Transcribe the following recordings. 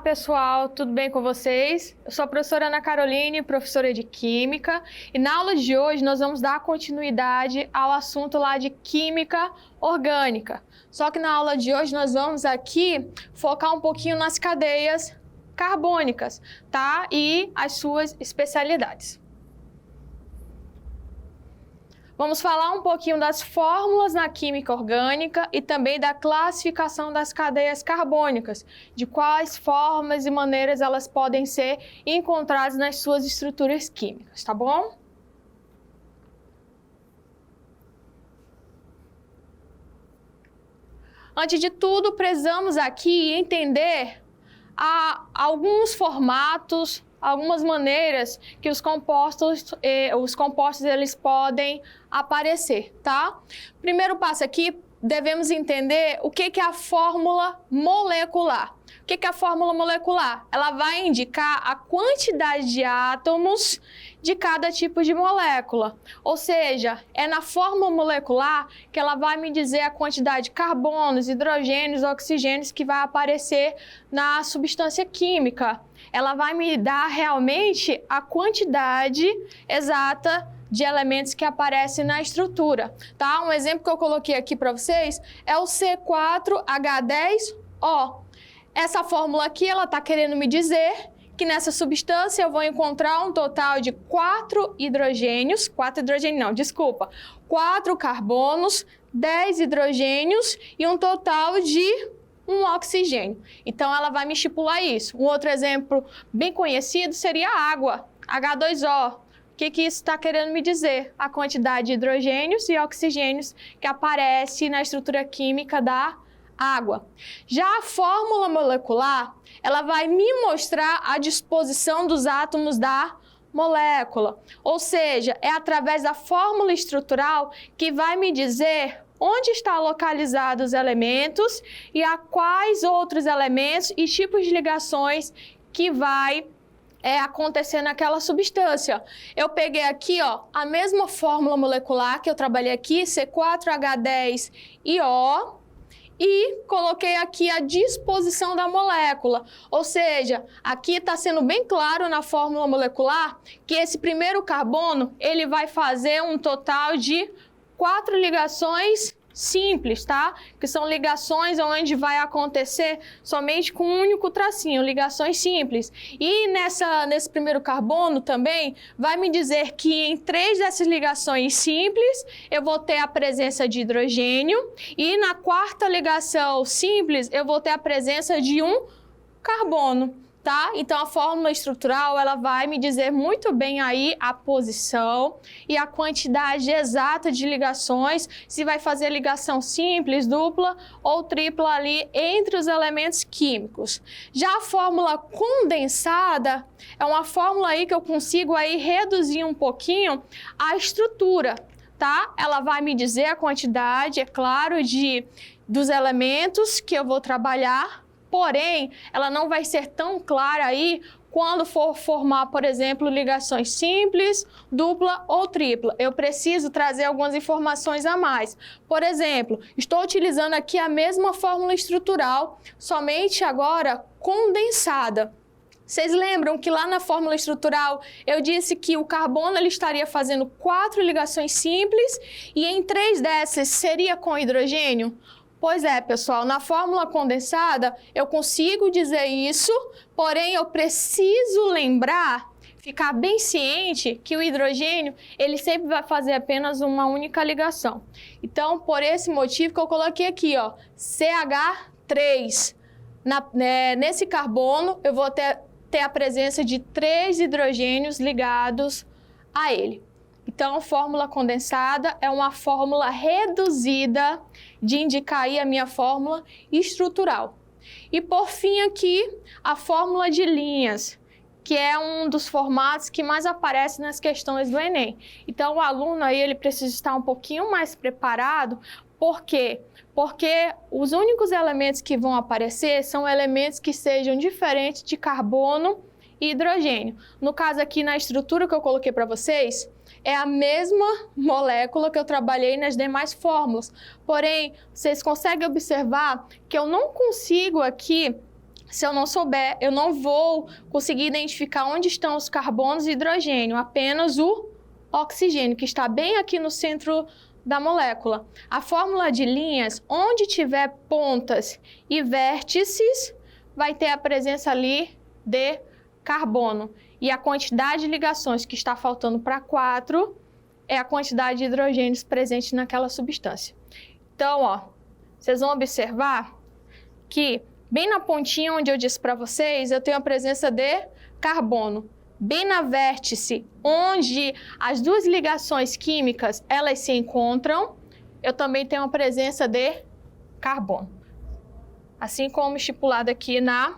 pessoal, tudo bem com vocês? Eu sou a professora Ana Caroline, professora de Química, e na aula de hoje nós vamos dar continuidade ao assunto lá de Química Orgânica. Só que na aula de hoje nós vamos aqui focar um pouquinho nas cadeias carbônicas, tá? E as suas especialidades. Vamos falar um pouquinho das fórmulas na química orgânica e também da classificação das cadeias carbônicas, de quais formas e maneiras elas podem ser encontradas nas suas estruturas químicas, tá bom? Antes de tudo, precisamos aqui entender alguns formatos, algumas maneiras que os compostos eles podem aparecer, tá? Primeiro passo aqui, devemos entender o que é a fórmula molecular. O que é a fórmula molecular? Ela vai indicar a quantidade de átomos de cada tipo de molécula. Ou seja, é na fórmula molecular que ela vai me dizer a quantidade de carbonos, hidrogênios, oxigênios que vai aparecer na substância química. Ela vai me dar realmente a quantidade exata de elementos que aparecem na estrutura, tá? Um exemplo que eu coloquei aqui para vocês é o C4H10O. Essa fórmula aqui, ela está querendo me dizer que nessa substância eu vou encontrar um total de 4 carbonos, 10 hidrogênios e um total de 1 oxigênio. Então, ela vai me estipular isso. Um outro exemplo bem conhecido seria a água, H2O. O que isso está querendo me dizer? A quantidade de hidrogênios e oxigênios que aparece na estrutura química da água. Já a fórmula molecular, ela vai me mostrar a disposição dos átomos da molécula. Ou seja, é através da fórmula estrutural que vai me dizer onde estão localizados os elementos e a quais outros elementos e tipos de ligações que vai acontecer naquela substância. Eu peguei aqui, ó, a mesma fórmula molecular que eu trabalhei aqui, C4H10IO, e coloquei aqui a disposição da molécula. Ou seja, aqui está sendo bem claro na fórmula molecular que esse primeiro carbono, ele vai fazer um total de 4 ligações simples, tá? Que são ligações onde vai acontecer somente com um único tracinho, ligações simples. E nesse primeiro carbono também vai me dizer que em 3 dessas ligações simples eu vou ter a presença de hidrogênio e na 4ª ligação simples eu vou ter a presença de um carbono. Tá? Então, a fórmula estrutural, ela vai me dizer muito bem aí a posição e a quantidade exata de ligações, se vai fazer ligação simples, dupla ou tripla ali entre os elementos químicos. Já a fórmula condensada é uma fórmula aí que eu consigo aí reduzir um pouquinho a estrutura, tá? Ela vai me dizer a quantidade, é claro, dos elementos que eu vou trabalhar. Porém, ela não vai ser tão clara aí quando for formar, por exemplo, ligações simples, dupla ou tripla. Eu preciso trazer algumas informações a mais. Por exemplo, estou utilizando aqui a mesma fórmula estrutural, somente agora condensada. Vocês lembram que lá na fórmula estrutural eu disse que o carbono ele estaria fazendo 4 ligações simples e em 3 dessas seria com hidrogênio? Pois é, pessoal, na fórmula condensada eu consigo dizer isso, porém eu preciso lembrar, ficar bem ciente que o hidrogênio ele sempre vai fazer apenas uma única ligação. Então, por esse motivo que eu coloquei aqui, ó, CH3. Nesse carbono eu vou ter a presença de 3 hidrogênios ligados a ele. Então, a fórmula condensada é uma fórmula reduzida de indicar aí a minha fórmula estrutural. E por fim aqui, a fórmula de linhas, que é um dos formatos que mais aparece nas questões do Enem. Então, o aluno aí ele precisa estar um pouquinho mais preparado. Por quê? Porque os únicos elementos que vão aparecer são elementos que sejam diferentes de carbono e hidrogênio. No caso aqui, na estrutura que eu coloquei para vocês, é a mesma molécula que eu trabalhei nas demais fórmulas. Porém, vocês conseguem observar que eu não consigo aqui Se eu não souber, eu não vou conseguir identificar onde estão os carbonos e hidrogênio, apenas o oxigênio, que está bem aqui no centro da molécula. A fórmula de linhas, onde tiver pontas e vértices, vai ter a presença ali de carbono. E a quantidade de ligações que está faltando para 4 é a quantidade de hidrogênios presente naquela substância. Então, ó, vocês vão observar que bem na pontinha onde eu disse para vocês, eu tenho a presença de carbono. Bem na vértice, onde as duas ligações químicas elas se encontram, eu também tenho a presença de carbono. Assim como estipulado aqui na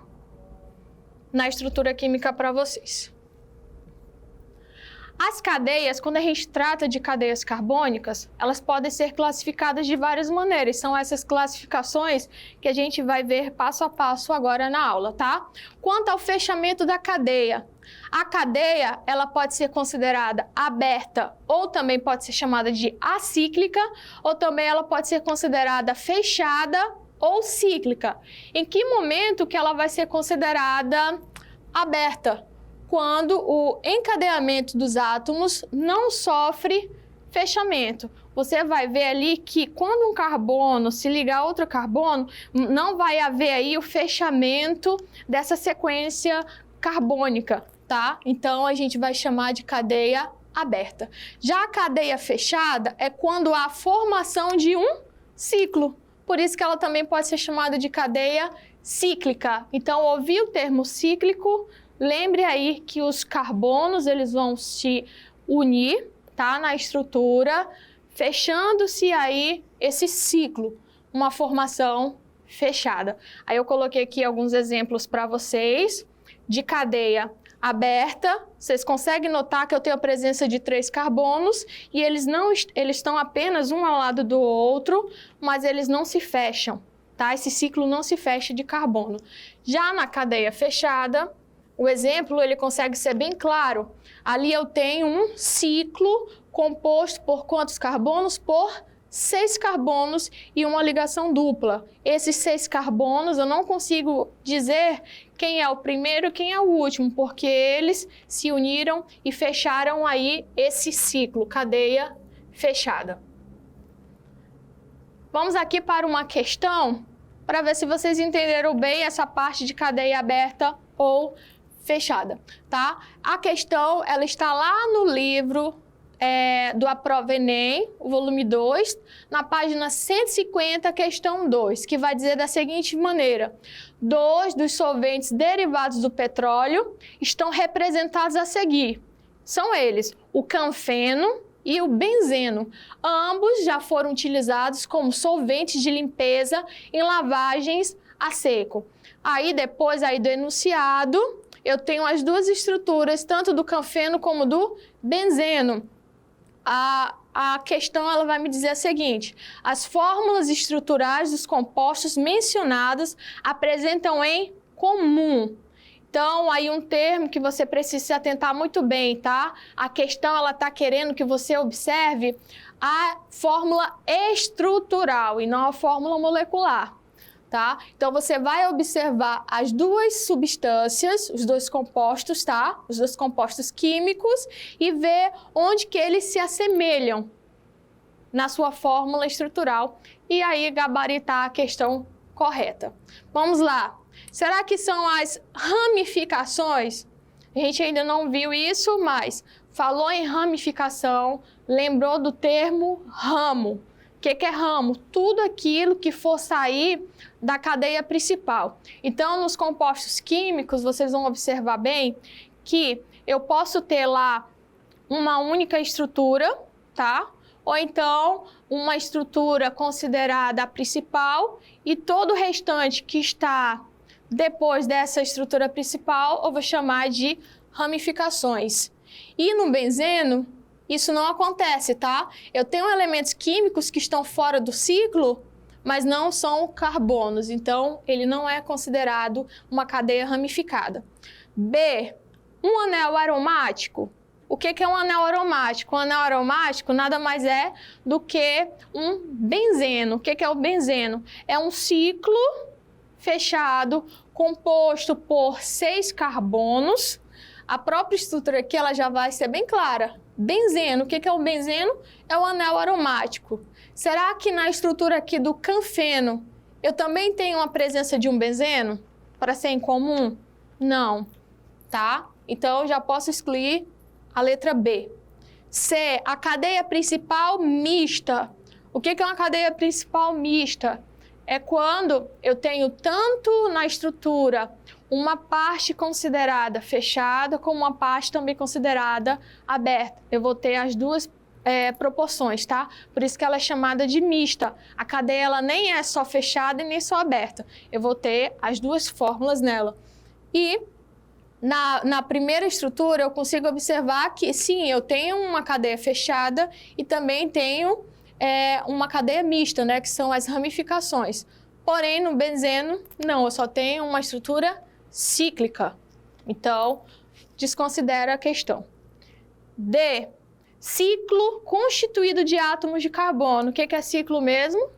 estrutura química para vocês. As cadeias, quando a gente trata de cadeias carbônicas, elas podem ser classificadas de várias maneiras. São essas classificações que a gente vai ver passo a passo agora na aula, tá? Quanto ao fechamento da cadeia, a cadeia ela pode ser considerada aberta ou também pode ser chamada de acíclica, ou também ela pode ser considerada fechada ou cíclica. Em que momento que ela vai ser considerada aberta? Quando o encadeamento dos átomos não sofre fechamento. Você vai ver ali que quando um carbono se ligar a outro carbono, não vai haver aí o fechamento dessa sequência carbônica, tá? Então, a gente vai chamar de cadeia aberta. Já a cadeia fechada é quando há a formação de um ciclo. Por isso que ela também pode ser chamada de cadeia cíclica. Então, ouvir o termo cíclico, lembre aí que os carbonos eles vão se unir, tá, na estrutura, fechando-se aí esse ciclo, uma formação fechada. Aí eu coloquei aqui alguns exemplos para vocês de cadeia aberta. Vocês conseguem notar que eu tenho a presença de 3 carbonos e eles estão apenas um ao lado do outro, mas eles não se fecham, tá? Esse ciclo não se fecha de carbono. Já na cadeia fechada, o exemplo ele consegue ser bem claro. Ali eu tenho um ciclo composto por quantos carbonos? Por 6 carbonos e uma ligação dupla. Esses 6 carbonos eu não consigo dizer quem é o primeiro e quem é o último, porque eles se uniram e fecharam aí esse ciclo, cadeia fechada. Vamos aqui para uma questão para ver se vocês entenderam bem essa parte de cadeia aberta ou fechada, tá? A questão, ela está lá no livro do A Prova Enem, o volume 2, na página 150, questão 2, que vai dizer da seguinte maneira: 2 dos solventes derivados do petróleo estão representados a seguir. São eles o canfeno e o benzeno. Ambos já foram utilizados como solventes de limpeza em lavagens a seco. Aí depois aí do enunciado, eu tenho as duas estruturas, tanto do canfeno como do benzeno. A questão ela vai me dizer a seguinte: as fórmulas estruturais dos compostos mencionados apresentam em comum. Então, aí um termo que você precisa se atentar muito bem, tá? A questão ela está querendo que você observe a fórmula estrutural e não a fórmula molecular. Tá? Então, você vai observar as duas substâncias, os dois compostos, tá? Os dois compostos químicos e ver onde que eles se assemelham na sua fórmula estrutural e aí gabaritar a questão correta. Vamos lá. Será que são as ramificações? A gente ainda não viu isso, mas falou em ramificação, lembrou do termo ramo. O que é ramo? Tudo aquilo que for sair da cadeia principal. Então, nos compostos químicos, vocês vão observar bem que eu posso ter lá uma única estrutura, tá? Ou então, uma estrutura considerada a principal e todo o restante que está depois dessa estrutura principal, eu vou chamar de ramificações. E no benzeno, isso não acontece, tá? Eu tenho elementos químicos que estão fora do ciclo, mas não são carbonos, então ele não é considerado uma cadeia ramificada. B, um anel aromático. O que é um anel aromático? Um anel aromático nada mais é do que um benzeno. O que é o benzeno? É um ciclo fechado, composto por 6 carbonos. A própria estrutura aqui ela já vai ser bem clara. Benzeno, o que é o benzeno? É o anel aromático. Será que na estrutura aqui do canfeno eu também tenho a presença de um benzeno para ser incomum? Não, tá? Então eu já posso excluir a letra B. C, a cadeia principal mista. O que é uma cadeia principal mista? É quando eu tenho tanto na estrutura uma parte considerada fechada como uma parte também considerada aberta. Eu vou ter as duas proporções, tá? Por isso que ela é chamada de mista. A cadeia ela nem é só fechada e nem só aberta. Eu vou ter as duas fórmulas nela. E na primeira estrutura eu consigo observar que sim, eu tenho uma cadeia fechada e também tenho uma cadeia mista, né? Que são as ramificações. Porém, no benzeno, não, eu só tenho uma estrutura cíclica. Então, desconsidera a questão. D. Ciclo constituído de átomos de carbono. O que é ciclo mesmo? O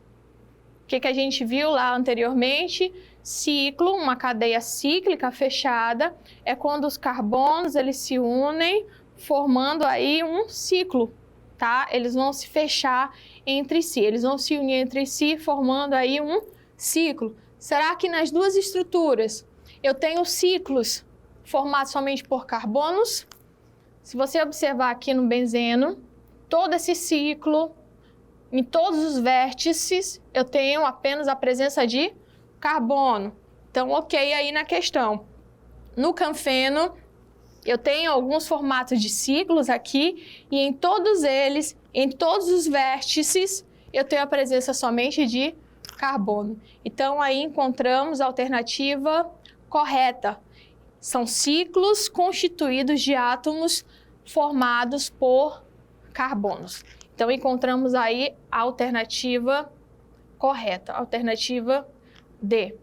que a gente viu lá anteriormente? Ciclo, uma cadeia cíclica fechada, é quando os carbonos eles se unem, formando aí um ciclo, tá? Eles vão se fechar entre si, eles vão se unir entre si, formando aí um ciclo. Será que nas duas estruturas eu tenho ciclos formados somente por carbonos? Se você observar aqui no benzeno, todo esse ciclo, em todos os vértices, eu tenho apenas a presença de carbono. Então, ok aí na questão. No canfeno, eu tenho alguns formatos de ciclos aqui e em todos eles, em todos os vértices, eu tenho a presença somente de carbono. Então, aí encontramos a alternativa correta. São ciclos constituídos de átomos formados por carbonos. Então, encontramos aí a alternativa correta, a alternativa D.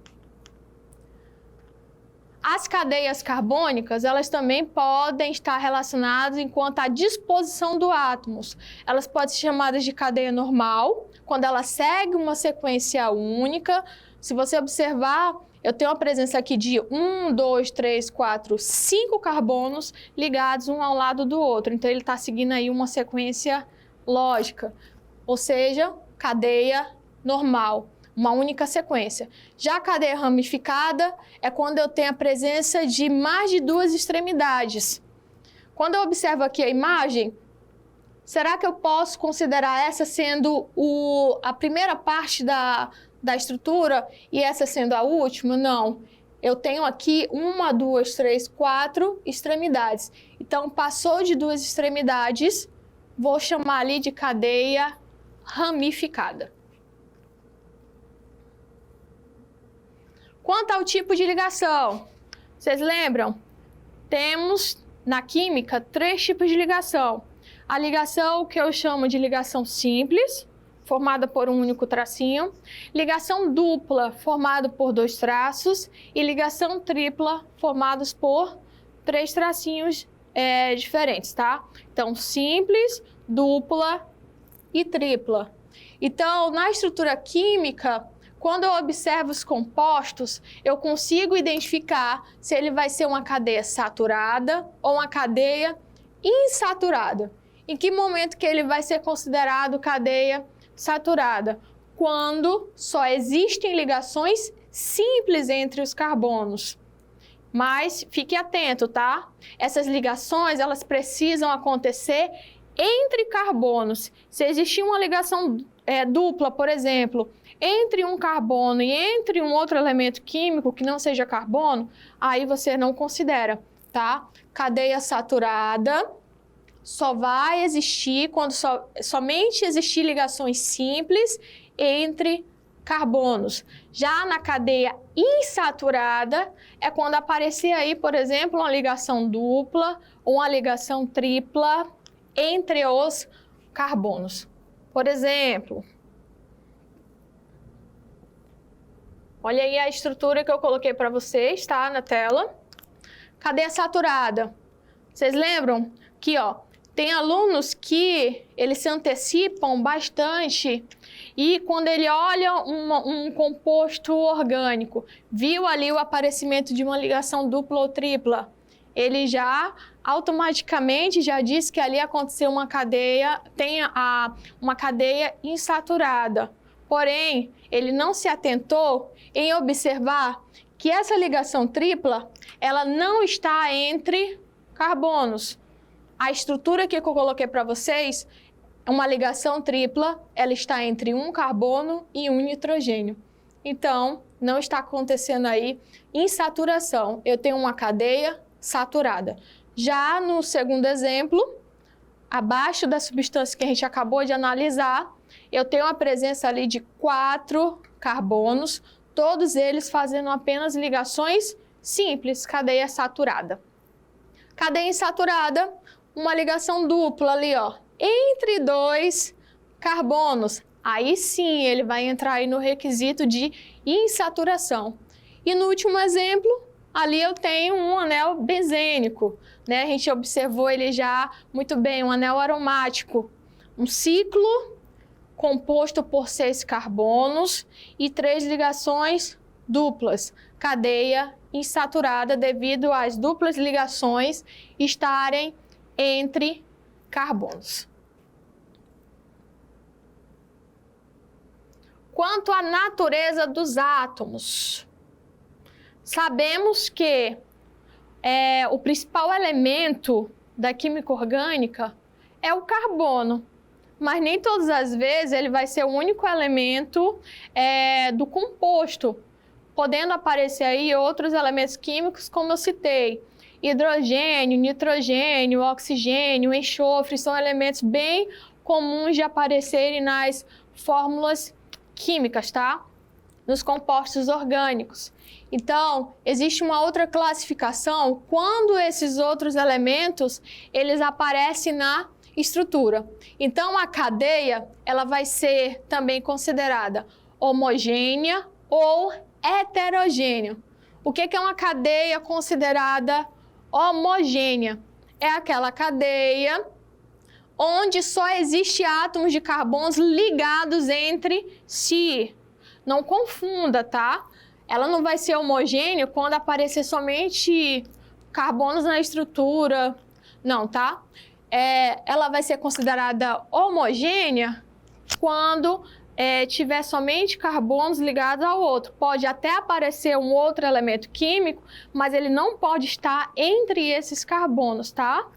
As cadeias carbônicas, elas também podem estar relacionadas enquanto à disposição do átomos. Elas podem ser chamadas de cadeia normal, quando ela segue uma sequência única. Se você observar, eu tenho a presença aqui de 1, 2, 3, 4, 5 carbonos ligados um ao lado do outro. Então, ele está seguindo aí uma sequência lógica, ou seja, cadeia normal, uma única sequência. Já a cadeia ramificada é quando eu tenho a presença de mais de duas extremidades. Quando eu observo aqui a imagem, será que eu posso considerar essa sendo a primeira parte da estrutura e essa sendo a última? Não. Eu tenho aqui 1, 2, 3, 4 extremidades. Então, passou de duas extremidades, vou chamar ali de cadeia ramificada. Quanto ao tipo de ligação, vocês lembram? Temos na química 3 tipos de ligação. A ligação que eu chamo de ligação simples, formada por um único tracinho, ligação dupla, formada por 2 traços, e ligação tripla, formados por 3 tracinhos diferentes, tá? Então, simples, dupla e tripla. Então, na estrutura química, quando eu observo os compostos, eu consigo identificar se ele vai ser uma cadeia saturada ou uma cadeia insaturada. Em que momento que ele vai ser considerado cadeia saturada? Quando só existem ligações simples entre os carbonos. Mas fique atento, tá? Essas ligações, elas precisam acontecer entre carbonos. Se existir uma ligação dupla, por exemplo, entre um carbono e entre um outro elemento químico que não seja carbono, aí você não considera, tá? Cadeia saturada só vai existir quando somente existir ligações simples entre carbonos. Já na cadeia insaturada é quando aparecer aí, por exemplo, uma ligação dupla ou uma ligação tripla entre os carbonos. Por exemplo, olha aí a estrutura que eu coloquei para vocês, tá? Na tela. Cadeia saturada. Vocês lembram? Aqui, ó. Tem alunos que eles se antecipam bastante e quando ele olha um composto orgânico, viu ali o aparecimento de uma ligação dupla ou tripla, ele já automaticamente já diz que ali aconteceu uma cadeia, uma cadeia insaturada. Porém, ele não se atentou em observar que essa ligação tripla, ela não está entre carbonos. A estrutura que eu coloquei para vocês, uma ligação tripla, ela está entre um carbono e um nitrogênio. Então, não está acontecendo aí insaturação. Eu tenho uma cadeia saturada. Já no segundo exemplo, abaixo da substância que a gente acabou de analisar, eu tenho a presença ali de 4 carbonos, todos eles fazendo apenas ligações simples, cadeia saturada. Cadeia insaturada, uma ligação dupla ali, ó, entre 2 carbonos. Aí sim, ele vai entrar aí no requisito de insaturação. E no último exemplo, ali eu tenho um anel benzênico, né? A gente observou ele já muito bem, um anel aromático. Um ciclo composto por 6 carbonos e 3 ligações duplas. Cadeia insaturada devido às duplas ligações estarem entre carbonos. Quanto à natureza dos átomos, sabemos que o principal elemento da química orgânica é o carbono, mas nem todas as vezes ele vai ser o único elemento do composto, podendo aparecer aí outros elementos químicos, como eu citei. Hidrogênio, nitrogênio, oxigênio, enxofre são elementos bem comuns de aparecerem nas fórmulas químicas, tá? Nos compostos orgânicos. Então, existe uma outra classificação quando esses outros elementos, eles aparecem na estrutura. Então, a cadeia, ela vai ser também considerada homogênea ou heterogênea. O que é uma cadeia considerada homogênea? É aquela cadeia onde só existe átomos de carbonos ligados entre si. Não confunda, tá? Ela não vai ser homogênea quando aparecer somente carbonos na estrutura. Não, tá? Ela vai ser considerada homogênea quando tiver somente carbonos ligados ao outro. Pode até aparecer um outro elemento químico, mas ele não pode estar entre esses carbonos, tá?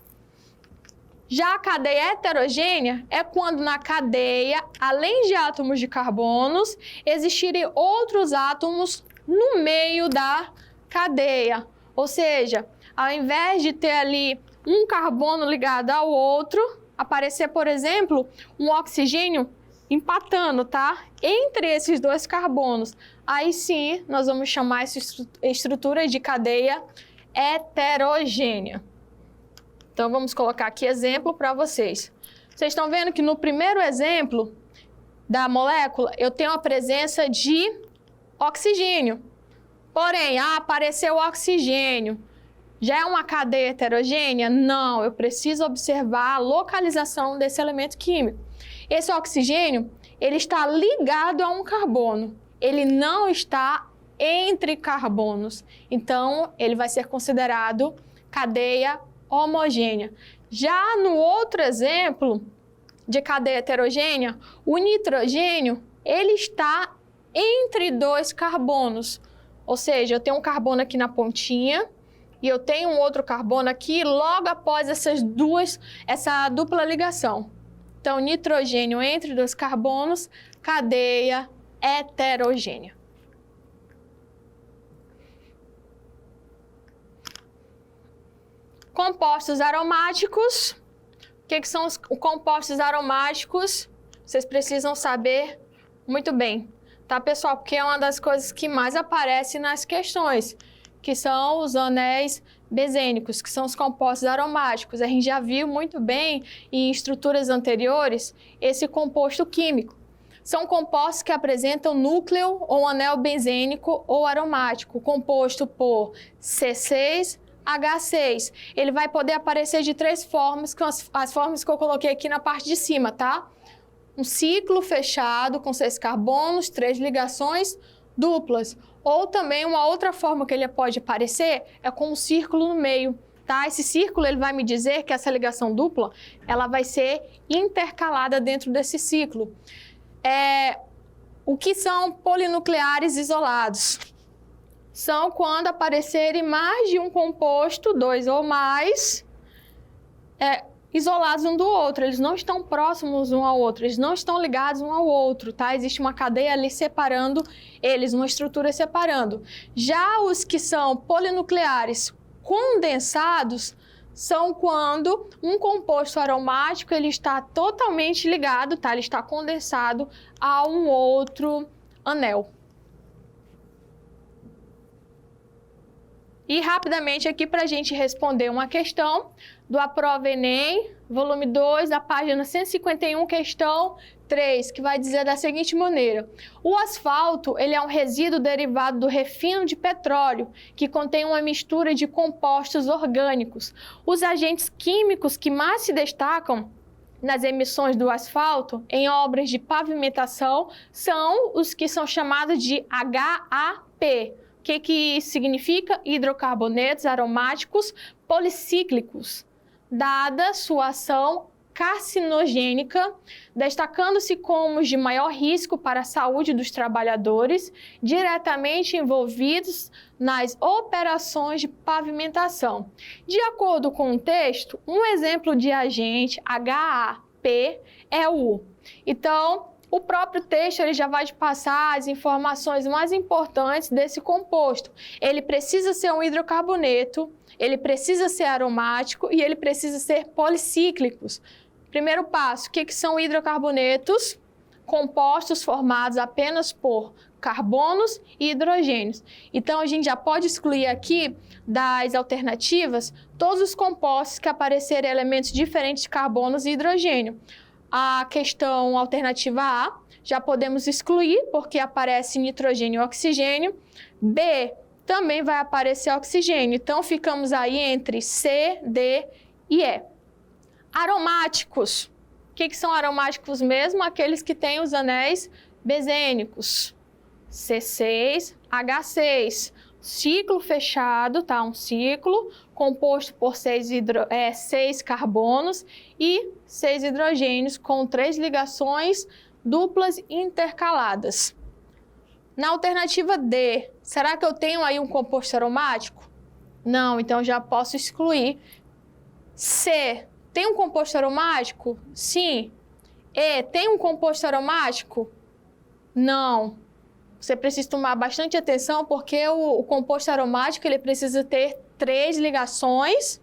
Já a cadeia heterogênea é quando na cadeia, além de átomos de carbonos, existirem outros átomos no meio da cadeia. Ou seja, ao invés de ter ali um carbono ligado ao outro, aparecer, por exemplo, um oxigênio empatando, tá? Entre esses 2 carbonos. Aí sim, nós vamos chamar essa estrutura de cadeia heterogênea. Então, vamos colocar aqui exemplo para vocês. Vocês estão vendo que no primeiro exemplo da molécula, eu tenho a presença de oxigênio. Porém, apareceu o oxigênio. Já é uma cadeia heterogênea? Não, eu preciso observar a localização desse elemento químico. Esse oxigênio, ele está ligado a um carbono. Ele não está entre carbonos. Então, ele vai ser considerado cadeia homogênea. Já no outro exemplo de cadeia heterogênea, o nitrogênio, ele está entre 2 carbonos. Ou seja, eu tenho um carbono aqui na pontinha e eu tenho um outro carbono aqui logo após essa dupla ligação. Então, nitrogênio entre 2 carbonos, cadeia heterogênea. Compostos aromáticos. O que são os compostos aromáticos? Vocês precisam saber muito bem, tá, pessoal? Porque é uma das coisas que mais aparece nas questões, que são os anéis benzênicos, que são os compostos aromáticos. A gente já viu muito bem em estruturas anteriores esse composto químico. São compostos que apresentam núcleo ou anel benzênico ou aromático, composto por C6 H6. Ele vai poder aparecer de 3 formas, com as formas que eu coloquei aqui na parte de cima, tá? Um ciclo fechado com 6 carbonos, 3 ligações duplas. Ou também uma outra forma que ele pode aparecer é com um círculo no meio, tá? Esse círculo ele vai me dizer que essa ligação dupla ela vai ser intercalada dentro desse ciclo. O que são polinucleares isolados? São quando aparecerem mais de um composto, 2 ou mais, isolados um do outro. Eles não estão próximos um ao outro, eles não estão ligados um ao outro, tá? Existe uma cadeia ali separando eles, uma estrutura separando. Já os que são polinucleares condensados são quando um composto aromático ele está totalmente ligado, tá? Ele está condensado a um outro anel. E rapidamente aqui para a gente responder uma questão do Aprova Enem, volume 2, da página 151, questão 3, que vai dizer da seguinte maneira: o asfalto ele é um resíduo derivado do refino de petróleo, que contém uma mistura de compostos orgânicos. Os agentes químicos que mais se destacam nas emissões do asfalto em obras de pavimentação são os que são chamados de HAP. O que significa? Hidrocarbonetos aromáticos policíclicos, dada sua ação carcinogênica, destacando-se como os de maior risco para a saúde dos trabalhadores diretamente envolvidos nas operações de pavimentação. De acordo com o texto, um exemplo de agente HAP é o. Então, o próprio texto ele já vai te passar as informações mais importantes desse composto. Ele precisa ser um hidrocarboneto, ele precisa ser aromático e ele precisa ser policíclicos. Primeiro passo, o que são hidrocarbonetos? Compostos formados apenas por carbonos e hidrogênios. Então, a gente já pode excluir aqui das alternativas todos os compostos que aparecerem elementos diferentes de carbonos e hidrogênio. A questão alternativa A, já podemos excluir, porque aparece nitrogênio e oxigênio. B, também vai aparecer oxigênio. Então, ficamos aí entre C, D e E. Aromáticos. O que são aromáticos mesmo? Aqueles que têm os anéis benzênicos. C6, H6. Ciclo fechado, tá? Um ciclo composto por 6 carbonos e 6 hidrogênios com 3 ligações duplas intercaladas. Na alternativa D, será que eu tenho aí um composto aromático? Não, então já posso excluir. C, tem um composto aromático? Sim. E, tem um composto aromático? Não. Você precisa tomar bastante atenção porque o composto aromático ele precisa ter 3 ligações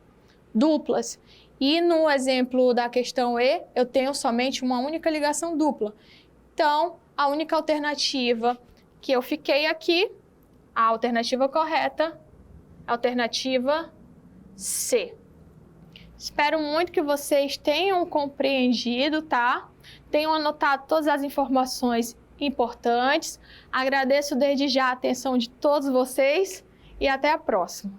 duplas. E no exemplo da questão E, eu tenho somente uma única ligação dupla. Então, a única alternativa que eu fiquei aqui, a alternativa correta, alternativa C. Espero muito que vocês tenham compreendido, tá? Tenham anotado todas as informações importantes. Agradeço desde já a atenção de todos vocês e até a próxima.